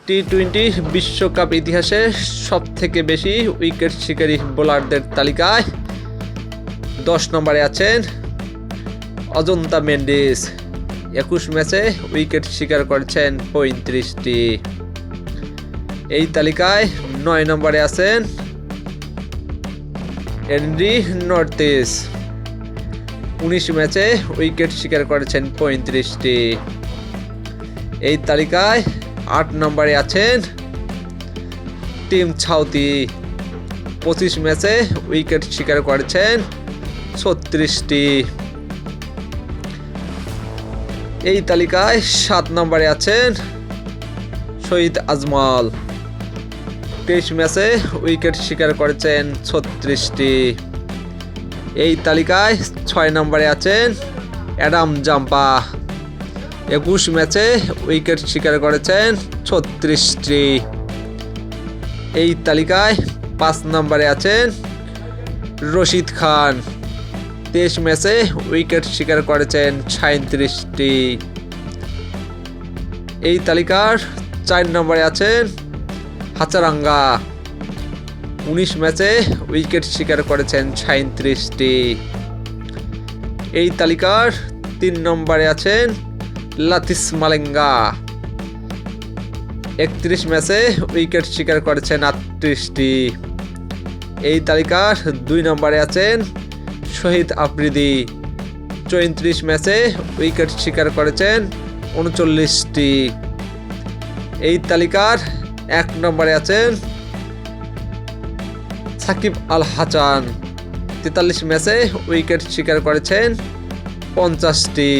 টি-20 বিশ্বকাপ ইতিহাসে সবথেকে বেশি উইকেট শিকারী বোলারদের তালিকায় 10 নম্বরে আছেন অজন্তা মেন্ডিস। 21 ম্যাচে উইকেট শিকার করেছেন 35টি। এই তালিকায় 9 নম্বরে আছেন এন্ড্রি নর্তিস। 19 ম্যাচে উইকেট শিকার করেছেন 35টি। এই তালিকায় 8 নম্বরে আছেন টিম সাউথি। 25 ম্যাচে উইকেট শিকার করেছেন 36টি। এই তালিকায় 7 নম্বরে আছেন শহীদ আজমল। 23 ম্যাচে উইকেট শিকার করেছেন 36টি। এই তালিকায় 6 নম্বরে আছেন অ্যাডাম জাম্পা। 21 ম্যাচে উইকেট শিকার করেছেন 36টি। এই তালিকায় 5 নম্বরে আছেন রশিদ খান। 23 ম্যাচে উইকেট শিকার করেছেন 37টি। এই তালিকার 4 নম্বরে আছেন হাচারাঙ্গা। 19 ম্যাচে উইকেট শিকার করেছেন 37টি। এই তালিকার 3 নম্বরে আছেন লাতিস মালিঙ্গা। 31 ম্যাচে উইকেট শিকার করেছেন 38টি। এই তালিকার 2 নম্বরে আছেন শহীদ আফ্রিদি। 34 ম্যাচে উইকেট শিকার করেছেন 39টি। এই তালিকার 1 নম্বরে আছেন সাকিব আল হাসান। 43 ম্যাচে উইকেট শিকার করেছেন 50টি।